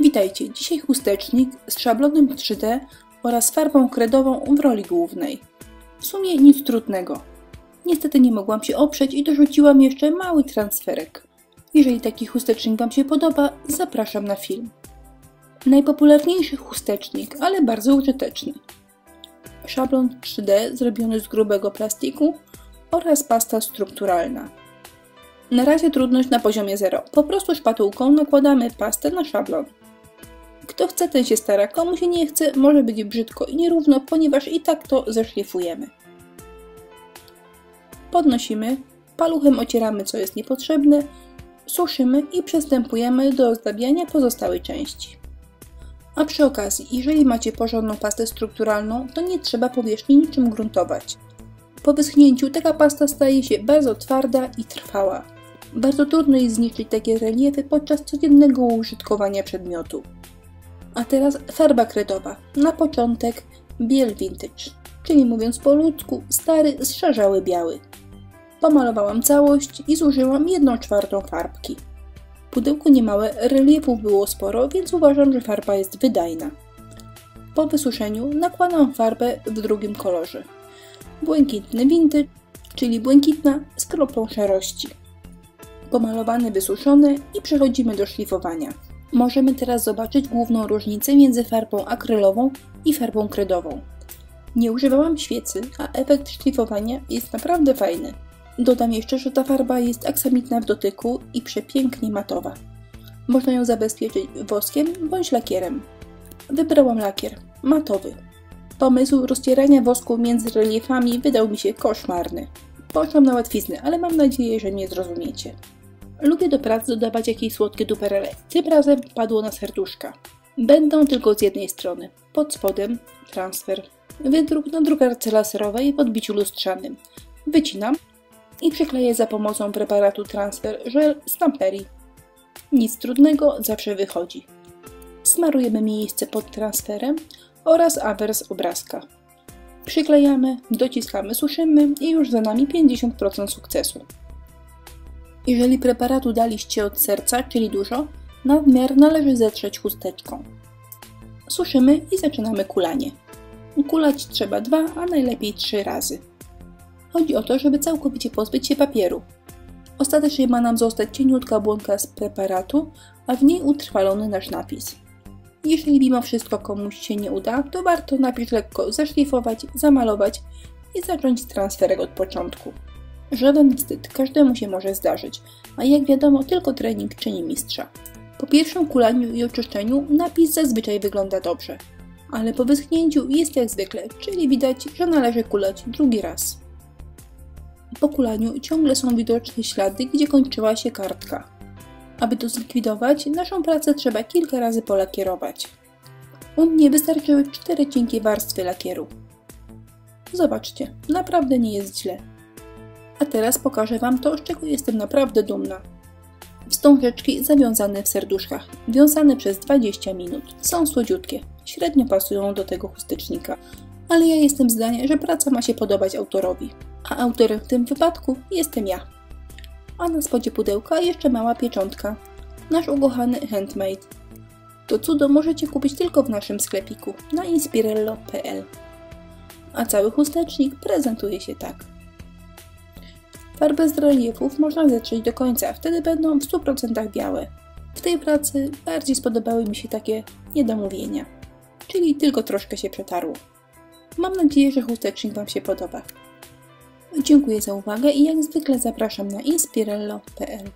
Witajcie, dzisiaj chustecznik z szablonem 3D oraz farbą kredową w roli głównej. W sumie nic trudnego. Niestety nie mogłam się oprzeć i dorzuciłam jeszcze mały transferek. Jeżeli taki chustecznik Wam się podoba, zapraszam na film. Najpopularniejszy chustecznik, ale bardzo użyteczny. Szablon 3D zrobiony z grubego plastiku oraz pasta strukturalna. Na razie trudność na poziomie 0. Po prostu szpatułką nakładamy pastę na szablon. Kto chce, ten się stara. Komu się nie chce, może być brzydko i nierówno, ponieważ i tak to zeszlifujemy. Podnosimy, paluchem ocieramy co jest niepotrzebne, suszymy i przystępujemy do ozdabiania pozostałej części. A przy okazji, jeżeli macie porządną pastę strukturalną, to nie trzeba powierzchni niczym gruntować. Po wyschnięciu taka pasta staje się bardzo twarda i trwała. Bardzo trudno jest zniszczyć takie reliefy podczas codziennego użytkowania przedmiotu. A teraz farba kredowa. Na początek biel vintage, czyli mówiąc po ludzku, stary, zszarzały biały. Pomalowałam całość i zużyłam 1/4 farbki. Pudełko niemałe, reliefów było sporo, więc uważam, że farba jest wydajna. Po wysuszeniu nakładam farbę w drugim kolorze. Błękitny vintage, czyli błękitna z kroplą szarości. Pomalowane, wysuszone i przechodzimy do szlifowania. Możemy teraz zobaczyć główną różnicę między farbą akrylową i farbą kredową. Nie używałam świecy, a efekt szlifowania jest naprawdę fajny. Dodam jeszcze, że ta farba jest aksamitna w dotyku i przepięknie matowa. Można ją zabezpieczyć woskiem bądź lakierem. Wybrałam lakier matowy. Pomysł rozcierania wosku między reliefami wydał mi się koszmarny. Poszłam na łatwiznę, ale mam nadzieję, że mnie zrozumiecie. Lubię do prac dodawać jakieś słodkie duperele. Tym razem padło na serduszka. Będą tylko z jednej strony. Pod spodem transfer. Wydruk na drukarce laserowej w odbiciu lustrzanym. Wycinam i przykleję za pomocą preparatu transfer żel z Tamperii. Nic trudnego, zawsze wychodzi. Smarujemy miejsce pod transferem oraz awers obrazka. Przyklejamy, dociskamy, suszymy i już za nami 50% sukcesu. Jeżeli preparatu daliście od serca, czyli dużo, nadmiar należy zetrzeć chusteczką. Suszymy i zaczynamy kulanie. Kulać trzeba 2, a najlepiej 3 razy. Chodzi o to, żeby całkowicie pozbyć się papieru. Ostatecznie ma nam zostać cieniutka błonka z preparatu, a w niej utrwalony nasz napis. Jeżeli mimo wszystko komuś się nie uda, to warto napis lekko zaszlifować, zamalować i zacząć transferek od początku. Żaden wstyd, każdemu się może zdarzyć, a jak wiadomo, tylko trening czyni mistrza. Po pierwszym kulaniu i oczyszczeniu napis zazwyczaj wygląda dobrze, ale po wyschnięciu jest jak zwykle, czyli widać, że należy kulać drugi raz. Po kulaniu ciągle są widoczne ślady, gdzie kończyła się kartka. Aby to zlikwidować, naszą pracę trzeba kilka razy polakierować. U mnie wystarczyły 4 cienkie warstwy lakieru. Zobaczcie, naprawdę nie jest źle. A teraz pokażę Wam to, z czego jestem naprawdę dumna. Wstążeczki zawiązane w serduszkach, wiązane przez 20 minut. Są słodziutkie, średnio pasują do tego chustecznika. Ale ja jestem zdania, że praca ma się podobać autorowi. A autorem w tym wypadku jestem ja. A na spodzie pudełka jeszcze mała pieczątka. Nasz ukochany handmade. To cudo możecie kupić tylko w naszym sklepiku na inspirello.pl. A cały chustecznik prezentuje się tak. Farbę z reliefów można zetrzeć do końca, wtedy będą w 100% białe. W tej pracy bardziej spodobały mi się takie niedomówienia, czyli tylko troszkę się przetarło. Mam nadzieję, że chustecznik Wam się podoba. Dziękuję za uwagę i jak zwykle zapraszam na inspirello.pl.